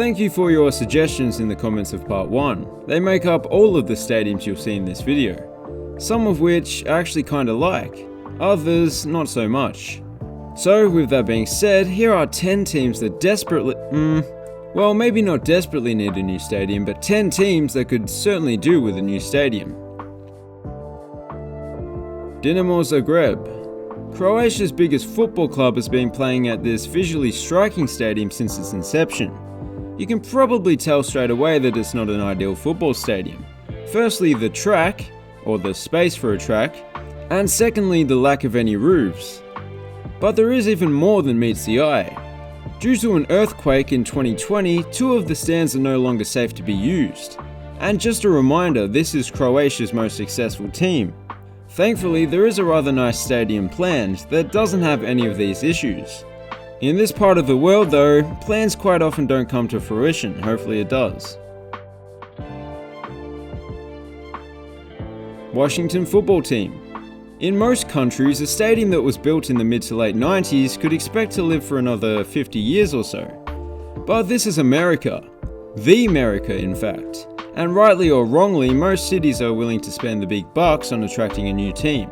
Thank you for your suggestions in the comments of part 1. They make up all of the stadiums you'll see in this video, some of which I actually kinda like, others not so much. So with that being said, here are 10 teams that desperately, well maybe not desperately need a new stadium, but 10 teams that could certainly do with a new stadium. Dynamo Zagreb. Croatia's biggest football club has been playing at this visually striking stadium since its inception. You can probably tell straight away that it's not an ideal football stadium. Firstly, the track, or the space for a track, and secondly, the lack of any roofs. But there is even more than meets the eye. Due to an earthquake in 2020, 2 of the stands are no longer safe to be used. And just a reminder, this is Croatia's most successful team. Thankfully, there is a rather nice stadium planned that doesn't have any of these issues. In this part of the world though, plans quite often don't come to fruition, hopefully it does. Washington football team. In most countries, a stadium that was built in the mid to late 90s could expect to live for another 50 years or so. But this is America. The America, in fact. And rightly or wrongly, most cities are willing to spend the big bucks on attracting a new team,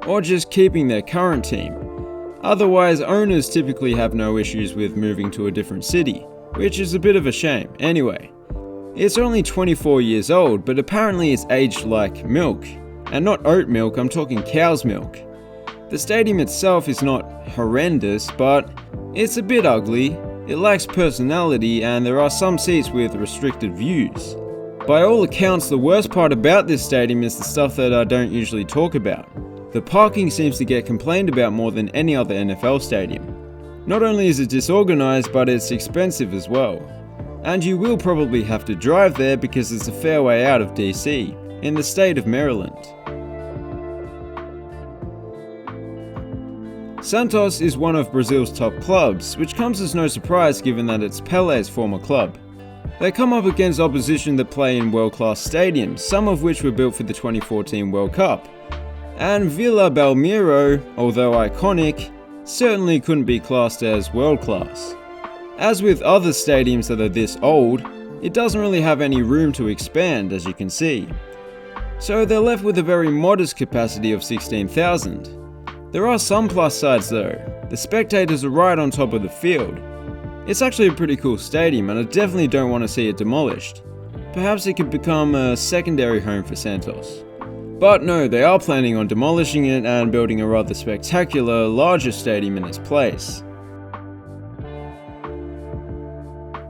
or just keeping their current team. Otherwise, owners typically have no issues with moving to a different city, which is a bit of a shame. Anyway, it's only 24 years old, but apparently it's aged like milk. And not oat milk, I'm talking cow's milk. The stadium itself is not horrendous, but it's a bit ugly, it lacks personality, and there are some seats with restricted views. By all accounts, the worst part about this stadium is the stuff that I don't usually talk about. The parking seems to get complained about more than any other NFL stadium. Not only is it disorganized, but it's expensive as well. And you will probably have to drive there because it's a fair way out of DC, in the state of Maryland. Santos is one of Brazil's top clubs, which comes as no surprise given that it's Pele's former club. They come up against opposition that play in world-class stadiums, some of which were built for the 2014 World Cup. And Vila Belmiro, although iconic, certainly couldn't be classed as world-class. As with other stadiums that are this old, it doesn't really have any room to expand, as you can see. So they're left with a very modest capacity of 16,000. There are some plus sides though. The spectators are right on top of the field. It's actually a pretty cool stadium and I definitely don't want to see it demolished. Perhaps it could become a secondary home for Santos. But no, they are planning on demolishing it and building a rather spectacular, larger stadium in its place.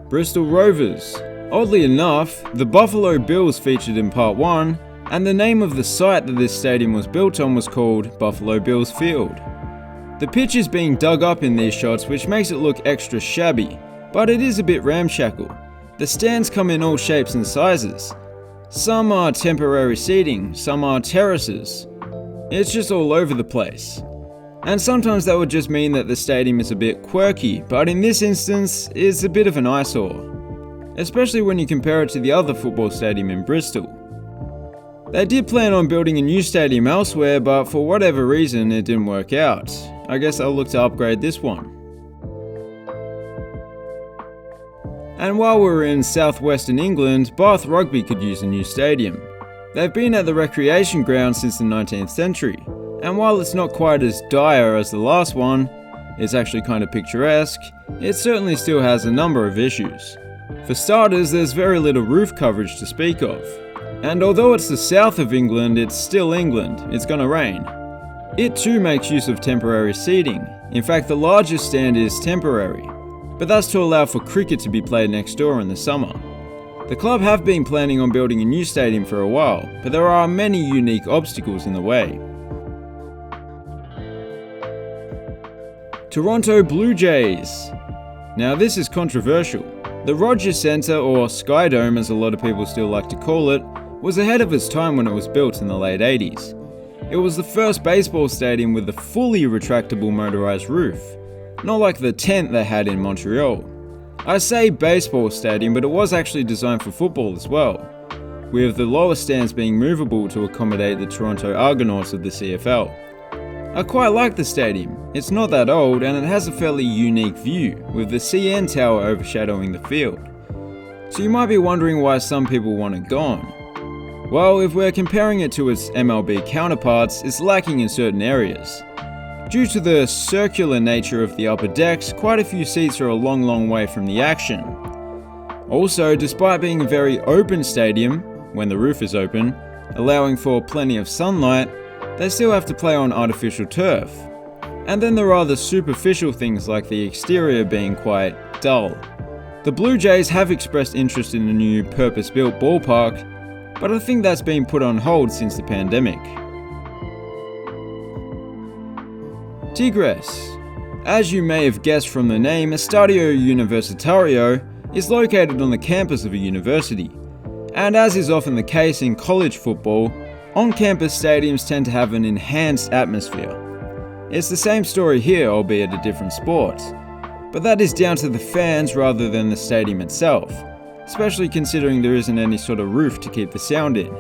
Bristol Rovers. Oddly enough, the Buffalo Bills featured in part 1, and the name of the site that this stadium was built on was called Buffalo Bills Field. The pitch is being dug up in these shots, which makes it look extra shabby, but it is a bit ramshackle. The stands come in all shapes and sizes. Some are temporary seating, some are terraces. It's just all over the place. And sometimes that would just mean that the stadium is a bit quirky, but in this instance, it's a bit of an eyesore. Especially when you compare it to the other football stadium in Bristol. They did plan on building a new stadium elsewhere, but for whatever reason it didn't work out. I guess I'll look to upgrade this one. And while we're in southwestern England, Bath Rugby could use a new stadium. They've been at the recreation ground since the 19th century, and while it's not quite as dire as the last one, it's actually kind of picturesque, it certainly still has a number of issues. For starters, there's very little roof coverage to speak of. And although it's the south of England, it's still England, it's gonna rain. It too makes use of temporary seating. In fact, the largest stand is temporary, but that's to allow for cricket to be played next door in the summer. The club have been planning on building a new stadium for a while, but there are many unique obstacles in the way. Toronto Blue Jays. Now this is controversial. The Rogers Centre, or Skydome as a lot of people still like to call it, was ahead of its time when it was built in the late 80s. It was the first baseball stadium with a fully retractable motorized roof, not like the tent they had in Montreal. I say baseball stadium, but it was actually designed for football as well, with the lower stands being movable to accommodate the Toronto Argonauts of the CFL. I quite like the stadium. It's not that old and it has a fairly unique view, with the CN Tower overshadowing the field. So you might be wondering why some people want it gone. Well, if we're comparing it to its MLB counterparts, it's lacking in certain areas. Due to the circular nature of the upper decks, quite a few seats are a long way from the action. Also, despite being a very open stadium, when the roof is open, allowing for plenty of sunlight, they still have to play on artificial turf. And then there are the superficial things like the exterior being quite dull. The Blue Jays have expressed interest in a new purpose-built ballpark, but I think that's been put on hold since the pandemic. Tigres. As you may have guessed from the name, Estadio Universitario is located on the campus of a university. And as is often the case in college football, on-campus stadiums tend to have an enhanced atmosphere. It's the same story here, albeit a different sport. But that is down to the fans rather than the stadium itself, especially considering there isn't any sort of roof to keep the sound in.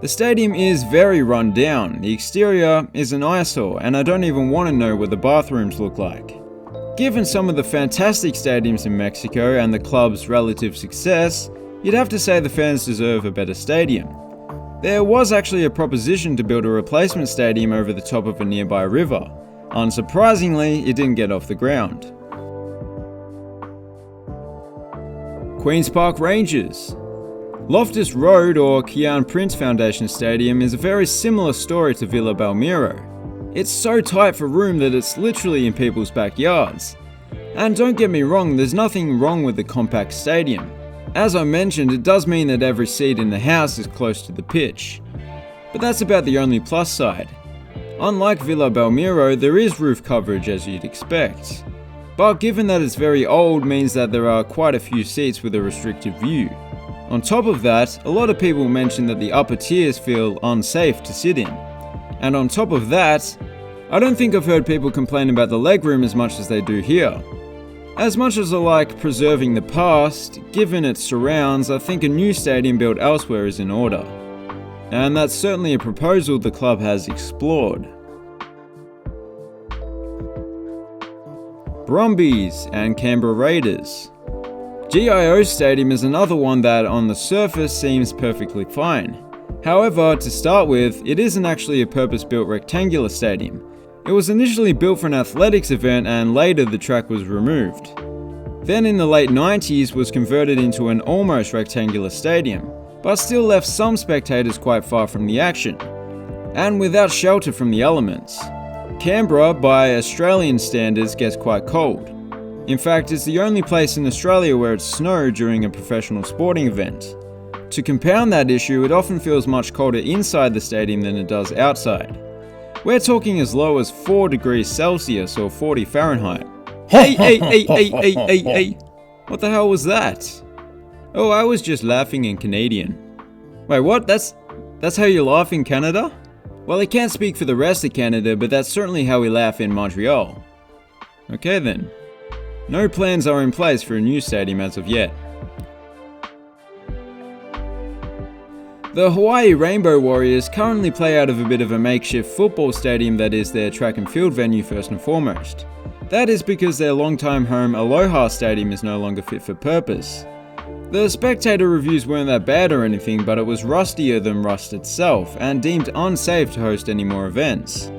The stadium is very run down, the exterior is an eyesore, and I don't even want to know what the bathrooms look like. Given some of the fantastic stadiums in Mexico and the club's relative success, you'd have to say the fans deserve a better stadium. There was actually a proposition to build a replacement stadium over the top of a nearby river. Unsurprisingly, it didn't get off the ground. Queen's Park Rangers. Loftus Road or Kian Prince Foundation Stadium is a very similar story to Villa Belmiro. It's so tight for room that it's literally in people's backyards. And don't get me wrong, there's nothing wrong with the compact stadium. As I mentioned, it does mean that every seat in the house is close to the pitch. But that's about the only plus side. Unlike Villa Belmiro, there is roof coverage as you'd expect. But given that it's very old means that there are quite a few seats with a restricted view. On top of that, a lot of people mention that the upper tiers feel unsafe to sit in. And on top of that, I don't think I've heard people complain about the legroom as much as they do here. As much as I like preserving the past, given its surrounds, I think a new stadium built elsewhere is in order. And that's certainly a proposal the club has explored. Brumbies and Canberra Raiders. GIO Stadium is another one that on the surface seems perfectly fine. However, to start with, it isn't actually a purpose-built rectangular stadium. It was initially built for an athletics event and later the track was removed. Then in the late 90s was converted into an almost rectangular stadium, but still left some spectators quite far from the action, and without shelter from the elements. Canberra, by Australian standards, gets quite cold. In fact, it's the only place in Australia where it snowed during a professional sporting event. To compound that issue, it often feels much colder inside the stadium than it does outside. We're talking as low as 4 degrees Celsius or 40 Fahrenheit. Hey! What the hell was that? Oh, I was just laughing in Canadian. Wait, what? That's how you laugh in Canada? Well, I can't speak for the rest of Canada, but that's certainly how we laugh in Montreal. Okay then. No plans are in place for a new stadium as of yet. The Hawaii Rainbow Warriors currently play out of a bit of a makeshift football stadium that is their track and field venue first and foremost. That is because their longtime home Aloha Stadium is no longer fit for purpose. The spectator reviews weren't that bad or anything, but it was rustier than rust itself and deemed unsafe to host any more events.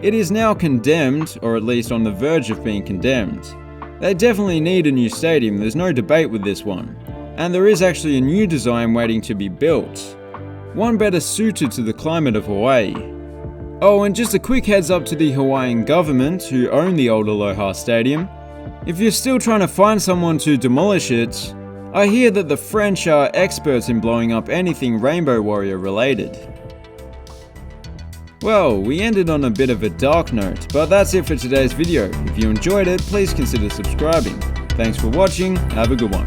It is now condemned, or at least on the verge of being condemned. They definitely need a new stadium, there's no debate with this one. And there is actually a new design waiting to be built. One better suited to the climate of Hawaii. Oh, and just a quick heads up to the Hawaiian government who own the old Aloha Stadium. If you're still trying to find someone to demolish it, I hear that the French are experts in blowing up anything Rainbow Warrior related. Well, we ended on a bit of a dark note, but that's it for today's video. If you enjoyed it, please consider subscribing. Thanks for watching, have a good one.